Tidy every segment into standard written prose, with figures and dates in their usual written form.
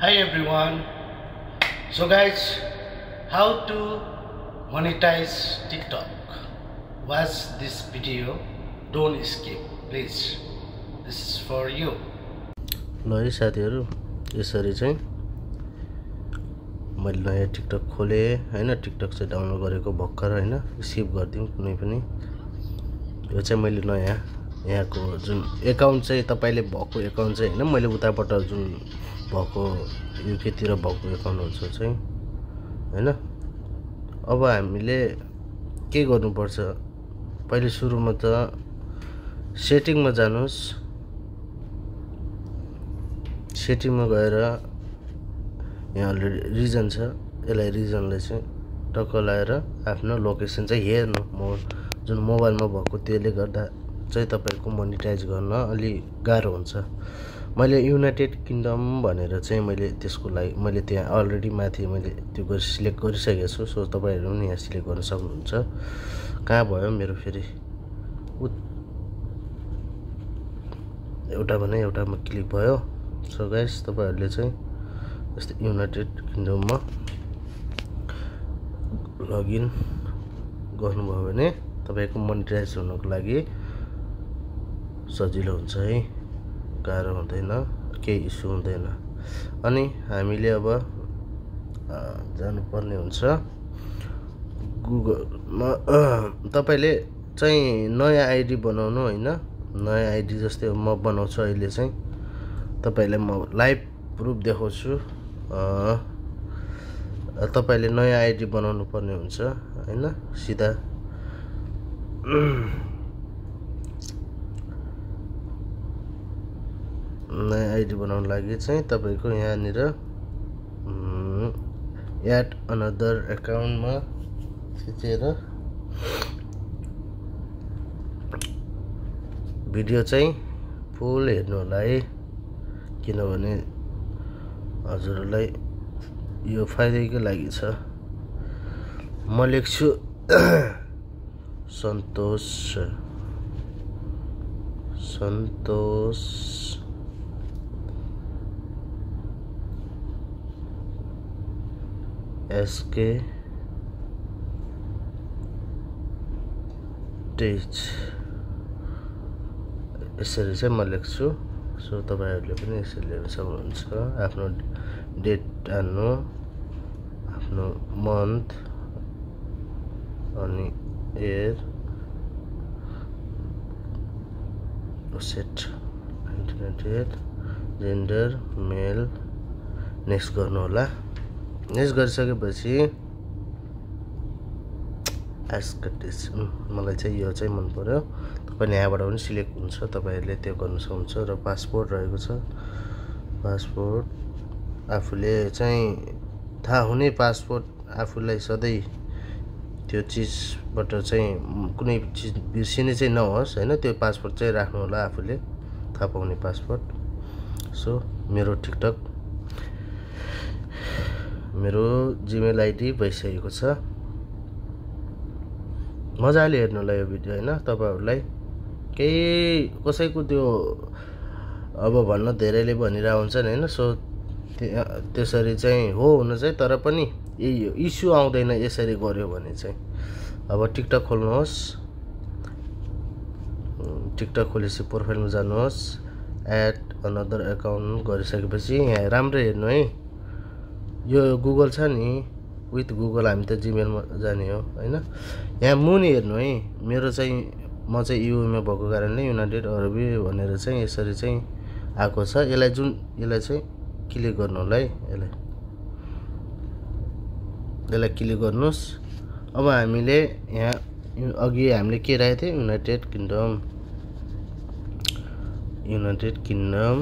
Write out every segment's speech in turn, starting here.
Hi everyone. So guys, how to monetize TikTok? Watch this video. Don't skip, please. This is for you. ल है साथीहरु, यसरी चाहिँ मैले नयाँ टिकटक खोले हैन। टिकटक चाहिँ डाउनलोड गरेको भर्खर हैन, स्किप गर्दिउँ कुनै पनि। यो चाहिँ मैले नयाँ यहाँको जुन एकाउन्ट चाहिँ तपाईले भएको एकाउन्ट चाहिँ हैन, मैले उताबाट जुन भएको युकेतिर भएको एकाउन्ट हुन्छ चाहिँ हैन। अब हामीले के गर्नुपर्छ, पहिले सुरुमा त सेटिङमा जानुस्। सेटिङमा गएर यहाँ अलरेडी रिजन छ, यसलाई रिजनले चाहिँ टक्क लाएर आफ्नो लोकेसन चाहिँ हेर्नु। जुन मोबाइलमा भएको त्यसले गर्दा चाहिँ तपाईको मोनेटाइज गर्न अलि गाह्रो हुन्छ। मैले युनाइटेड किंगडम भनेर चाहिँ मैले त्यसको लागि मैले त्यहाँ अलरेडी माथि मैले त्यो सिलेक्ट गरिसकेको छु। सो तपाईहरु पनि यहाँ सिलेक्ट गर्न सक्नुहुन्छ। कहाँ भयो मेरो फेरि एउटा भने एउटामा क्लिक भयो। सो गाइस, तपाईहरुले चाहिँ जस्तै युनाइटेड किंगडममा लगइन गर्नुभयो भने तपाईको मोनेटाइज हुनको लागि सजिलो हुन्छ है, गाह्रो हुँदैन, केही इस्यु हुँदैन। अनि हामीले अब जानुपर्ने हुन्छ गुगलमा। तपाईले चाहिँ नयाँ आइडी बनाउनु हैन। नयाँ आइडी जस्तै म बनाउँछु अहिले चाहिँ तपाईलाई म लाइभ प्रुफ देखाउँछु। तपाईले नयाँ आइडी बनाउनु पर्ने हुन्छ हैन। सिधा नयाँ आइडी बनाउन लागि चाहिँ तपाईको यहाँनिर एड अनदर अकाउन्टमा थिचेर भिडियो चाहिँ फुल हेर्नु होला है, किनभने हजुरलाई यो फाइदाकै लागि छ। म लेख्छु सन्तोष एसके टेच, यसरी चाहिँ म लेख्छु। सो तपाईहरुले पनि यसरी लेख्न सक्नुहुन्छ। आफ्नो डेट हाल्नु, आफ्नो मन्थ अनि इयर सेट 1998, जेन्डर मेल, नेक्स्ट गर्नु होला। नेक्स्ट गरिसकेपछि एस्कटिस मलाई चाहिँ यो चाहिँ मन पर्यो। तपाईले यहाँबाट पनि सिलेक्ट हुन्छ, तपाईहरुले त्यो गर्न सक्नुहुन्छ। र पासपोर्ट रहेको छ। पासपोर्ट आफूले चाहिँ थाहा हुने पासपोर्ट, आफूलाई सधैँ त्यो चीजबाट चाहिँ कुनै चीज बिर्सिने चाहिँ नहोस् हैन। त्यो पासपोर्ट चाहिँ राख्नु होला, आफूले थाहा पाउने पासपोर्ट। सो मेरो टिकटक मेरो जीमेल आइडी भइसकेको छ। मजाले हेर्नु होला यो भिडियो हैन। तपाईहरुलाई केही कसैको त्यो अब भन्न धेरैले भनिरा हुन्छन् हैन। सो त्यसरी चाहिँ हो हुन चाहिँ, तर पनि इस्यु आउँदैन यसरी गर्यो भने चाहिँ। अब टिकटक खोल्नुहोस्। टिकटक खोलेपछि प्रोफाइलमा जानुहोस्। एड अनदर अकाउन्ट गरिसकेपछि यहाँ राम्रो हेर्नु है। यो गुगल छ नि, विथ गुगल हामी त जीमेलमा जाने हो हैन। यहाँ मुनि हेर्नु है। मेरो चाहिँ म चाहिँ युएमा भएको कारणले युनाइटेड अरबी भनेर चाहिँ यसरी चाहिँ आएको छ। यसलाई चाहिँ क्लिक गर्नु होला है। यसलाई क्लिक गर्नुस्। अब हामीले यहाँ अघि हामीले के राखेको थियो, युनाइटेड किंगडम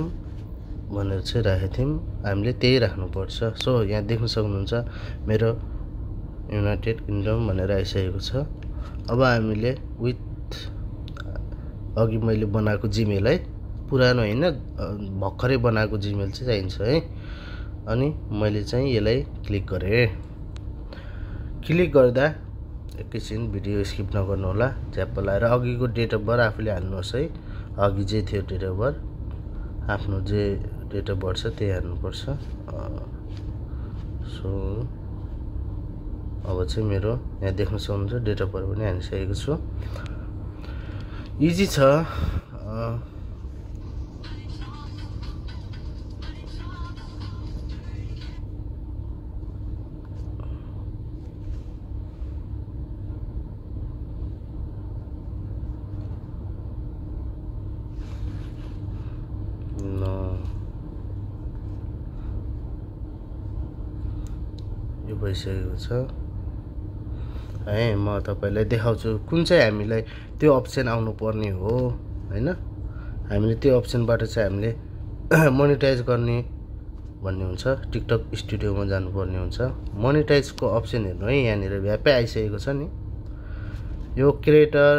भनेर चाहिँ राखेको थियौँ। हामीले त्यही राख्नुपर्छ। सो यहाँ देख्न सक्नुहुन्छ मेरो युनाइटेड किंगडम भनेर आइसकेको छ। अब हामीले विथ अघि मैले बनाएको जीमेल है, पुरानो हैन, भर्खरै बनाएको जीमेल चाहिँ चाहिन्छ है। अनि मैले चाहिँ यसलाई क्लिक गरेँ। क्लिक गर्दा एकैछिन भिडियो स्किप नगर्नु होला, झ्याप्प लाएर अघिको डेट अफ बर्थ आफूले हाल्नुहोस् है। अघि जे थियो डेट अफ बर्थ आफ्नो जे डेट अफ बर्थ छ त्यही हाल्नुपर्छ। सो अब चाहिँ मेरो यहाँ देख्न सक्नुहुन्छ डेट अफ बर्थ पनि हालिसकेको छु। इजी छ। यो भइसकेको छ है। म तपाईलाई देखाउँछु कुन चाहिँ हामीलाई त्यो अप्सन आउनु पर्ने हो हैन। हामीले त्यो अप्सनबाट चाहिँ हामीले मोनेटाइज गर्ने भन्ने हुन्छ। टिकटक स्टुडियोमा जानुपर्ने हुन्छ। मोनेटाइजको अप्सन हेर्नु है, यहाँनिर भ्यापै आइसकेको छ नि। यो क्रिएटर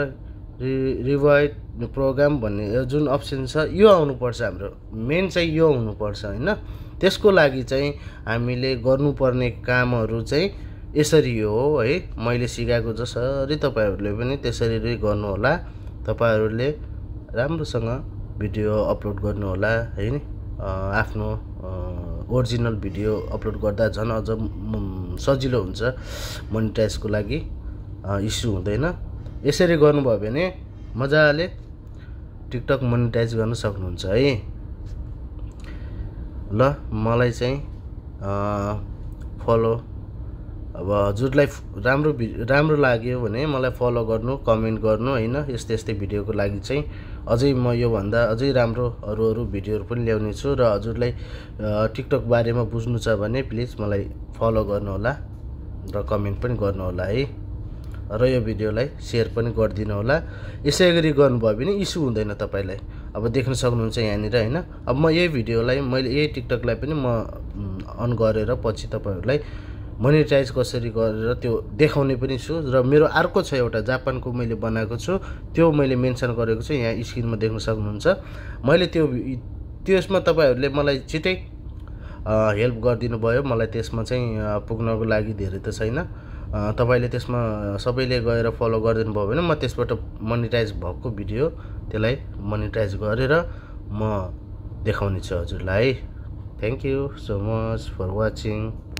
रिवार्ड प्रोग्राम भन्ने जुन अप्सन छ यो आउनुपर्छ। हाम्रो मेन चाहिँ यो हुनुपर्छ हैन। त्यसको लागि चाहिँ हामीले गर्नुपर्ने कामहरू चाहिँ यसरी हो है। मैले सिकाएको जसरी तपाईहरुले पनि त्यसरी नै गर्नु होला। तपाईहरुले राम्रोसँग भिडियो अपलोड गर्नु होला है नि। आफ्नो ओरिजिनल भिडियो अपलोड गर्दा झन् अझ सजिलो हुन्छ मोनेटाइजको लागि, इस्यु हुँदैन। यसरी गर्नुभयो भने मजाले टिकटक मोनेटाइज गर्न सक्नुहुन्छ है। ल मलाई चाहिँ फलो, अब हजुरलाई राम्रो लाग्यो भने मलाई फलो गर्नु, कमेन्ट गर्नु हैन। यस्तै भिडियोको लागि चाहिँ अझै म यो भन्दा अझै राम्रो अरू भिडियोहरु पनि ल्याउने छु। र हजुरलाई टिकटक बारेमा बुझ्नु छ भने प्लिज मलाई फलो गर्नु होला र कमेन्ट पनि गर्नु होला है। र यो भिडियोलाई शेयर पनि गरिदिनु होला। यसैगरी गर्नुभयो भने इस्यु हुँदैन तपाईलाई। अब देख्न सक्नुहुन्छ यहाँनिर हैन। अब म यही भिडियोलाई मैले यही टिकटकलाई पनि म अन गरेर पछि तपाईहरुलाई मोनेटाइज कसरी गरेर त्यो देखाउने पनि छु। र मेरो अर्को छ एउटा जापानको मैले बनाएको छु, त्यो मैले मेन्सन गरेको छु यहाँ स्क्रिनमा देख्न सक्नुहुन्छ। मैले त्यसमा तपाईहरुले मलाई छिटै हेल्प गरिदिनु भयो। मलाई त्यसमा चाहिँ पुग्नको लागि धेरै त छैन। तपाईले त्यसमा सबैले गएर फलो गरिदिनु भयो भने म त्यसबाट मोनेटाइज भएको भिडियो त्यसलाई मोनेटाइज गरेर म देखाउने छु हजुरलाई। Thank you so much for watching.